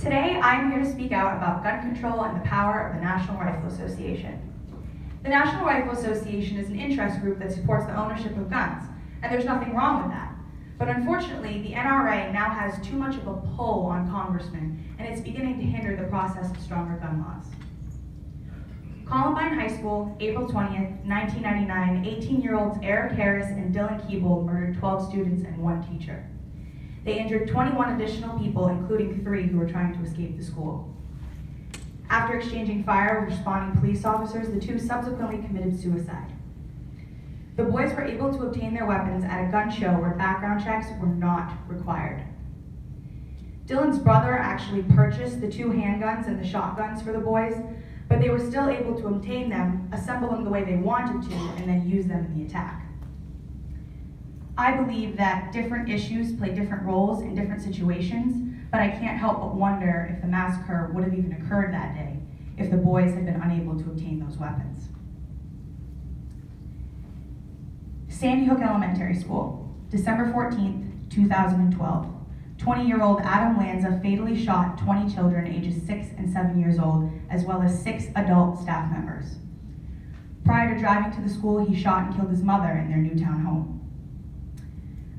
Today, I'm here to speak out about gun control and the power of the National Rifle Association. The National Rifle Association is an interest group that supports the ownership of guns, and there's nothing wrong with that. But unfortunately, the NRA now has too much of a pull on congressmen, and it's beginning to hinder the process of stronger gun laws. Columbine High School, April 20th, 1999, 18-year-olds Eric Harris and Dylan Keeble murdered 12 students and 1 teacher. They injured 21 additional people, including 3 who were trying to escape the school. After exchanging fire with responding police officers, the 2 subsequently committed suicide. The boys were able to obtain their weapons at a gun show where background checks were not required. Dylan's brother actually purchased the 2 handguns and the shotguns for the boys, but they were still able to obtain them, assemble them the way they wanted to, and then use them in the attack. I believe that different issues play different roles in different situations, but I can't help but wonder if the massacre would have even occurred that day if the boys had been unable to obtain those weapons. Sandy Hook Elementary School, December 14th, 2012. 20-year-old Adam Lanza fatally shot 20 children ages 6 and 7 years old, as well as 6 adult staff members. Prior to driving to the school, he shot and killed his mother in their Newtown home.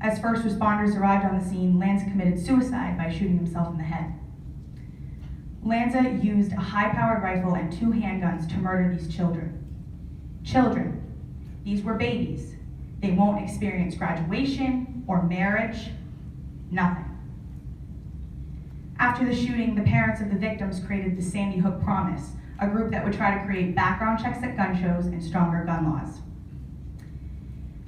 As first responders arrived on the scene, Lanza committed suicide by shooting himself in the head. Lanza used a high-powered rifle and 2 handguns to murder these children. Children. These were babies. They won't experience graduation or marriage, nothing. After the shooting, the parents of the victims created the Sandy Hook Promise, a group that would try to create background checks at gun shows and stronger gun laws.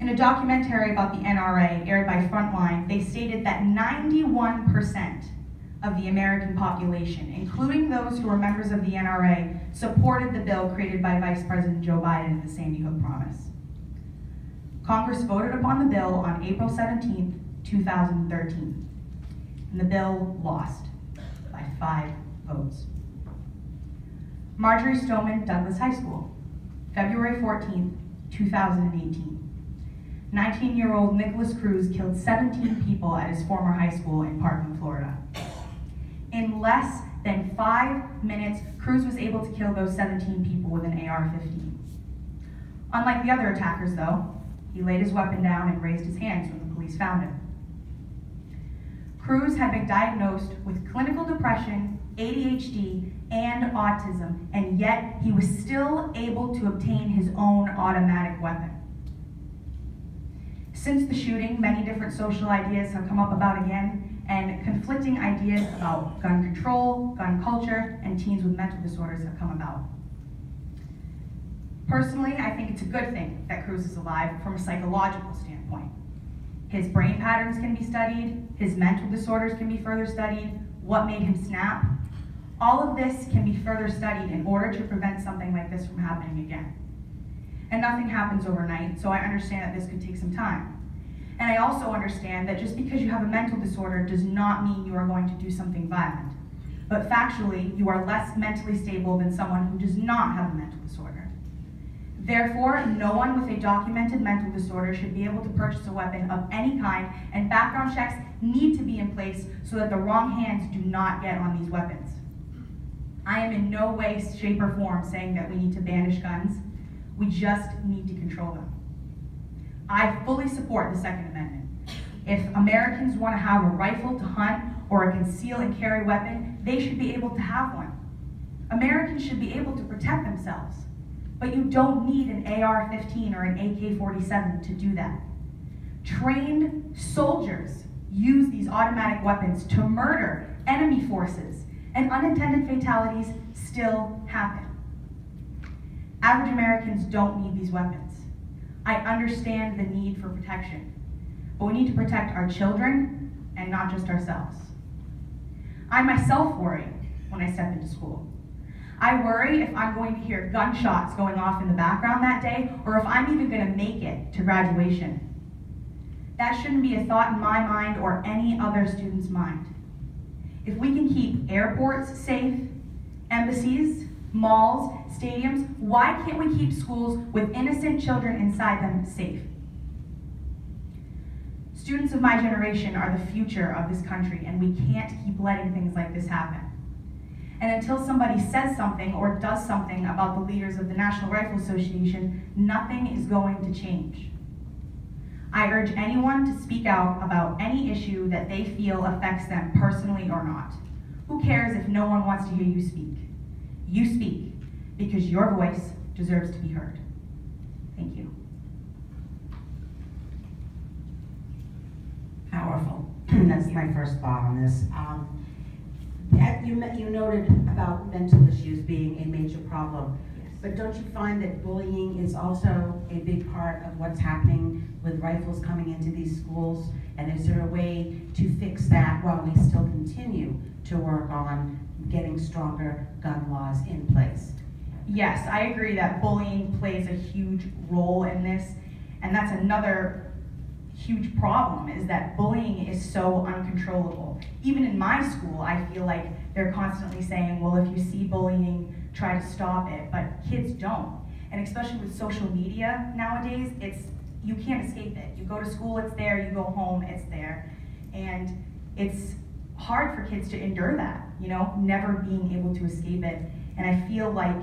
In a documentary about the NRA aired by Frontline, they stated that 91% of the American population, including those who were members of the NRA, supported the bill created by Vice President Joe Biden in the Sandy Hook Promise. Congress voted upon the bill on April 17, 2013, and the bill lost by 5 votes. Marjorie Stoneman Douglas High School, February 14, 2018. 19-year-old Nicholas Cruz killed 17 people at his former high school in Parkland, Florida. In less than 5 minutes, Cruz was able to kill those 17 people with an AR-15. Unlike the other attackers, though, he laid his weapon down and raised his hands when the police found him. Cruz had been diagnosed with clinical depression, ADHD, and autism, and yet he was still able to obtain his own automatic weapon. Since the shooting, many different social ideas have come up about again, and conflicting ideas about gun control, gun culture, and teens with mental disorders have come about. Personally, I think it's a good thing that Cruz is alive from a psychological standpoint. His brain patterns can be studied, his mental disorders can be further studied, what made him snap. All of this can be further studied in order to prevent something like this from happening again. And nothing happens overnight, so I understand that this could take some time. And I also understand that just because you have a mental disorder does not mean you are going to do something violent. But factually, you are less mentally stable than someone who does not have a mental disorder. Therefore, no one with a documented mental disorder should be able to purchase a weapon of any kind, and background checks need to be in place so that the wrong hands do not get on these weapons. I am in no way, shape, or form saying that we need to banish guns. We just need to control them. I fully support the Second Amendment. If Americans want to have a rifle to hunt or a conceal and carry weapon, they should be able to have one. Americans should be able to protect themselves, but you don't need an AR-15 or an AK-47 to do that. Trained soldiers use these automatic weapons to murder enemy forces, and unintended fatalities still happen. Average Americans don't need these weapons. I understand the need for protection, but we need to protect our children and not just ourselves. I myself worry when I step into school. I worry if I'm going to hear gunshots going off in the background that day, or if I'm even going to make it to graduation. That shouldn't be a thought in my mind or any other student's mind. If we can keep airports safe, embassies, malls, stadiums, why can't we keep schools with innocent children inside them safe? Students of my generation are the future of this country, and we can't keep letting things like this happen. And until somebody says something or does something about the leaders of the National Rifle Association, nothing is going to change. I urge anyone to speak out about any issue that they feel affects them personally or not. Who cares if no one wants to hear you speak? You speak, because your voice deserves to be heard. Thank you. Powerful. That's my first thought on this. You noted about mental issues being a major problem, Yes. but don't you find that bullying is also a big part of what's happening with rifles coming into these schools? And is there a way to fix that while we still continue to work on getting stronger gun laws in place? Yes, I agree that bullying plays a huge role in this, and that's another huge problem, is that bullying is so uncontrollable. Even in my school, I feel like they're constantly saying, well, if you see bullying, try to stop it, but kids don't. And especially with social media nowadays, you can't escape it. You go to school, it's there, you go home, it's there. And it's hard for kids to endure that, never being able to escape it. And I feel like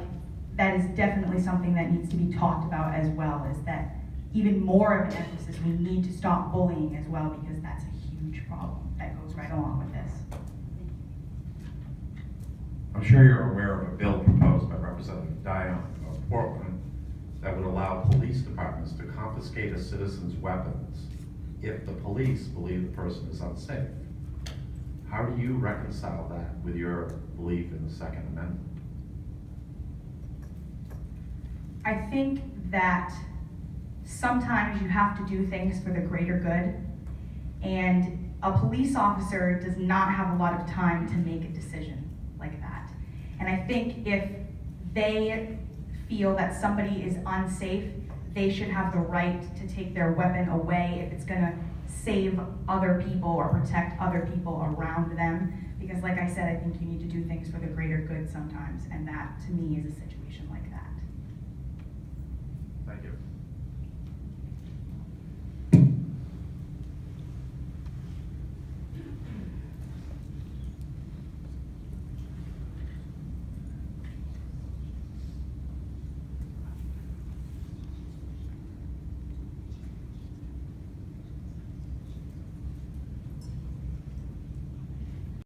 that is definitely something that needs to be talked about as well, is that even more of an emphasis, we need to stop bullying as well, because that's a huge problem that goes right along with this. I'm sure you're aware of a bill proposed by Representative Dion of Portland that would allow police departments to confiscate a citizen's weapons if the police believe the person is unsafe. How do you reconcile that with your belief in the Second Amendment? I think that sometimes you have to do things for the greater good, and a police officer does not have a lot of time to make a decision like that. And I think if they feel that somebody is unsafe, they should have the right to take their weapon away if it's gonna save other people or protect other people around them. Because like I said, I think you need to do things for the greater good sometimes, and that to me is a situation like that.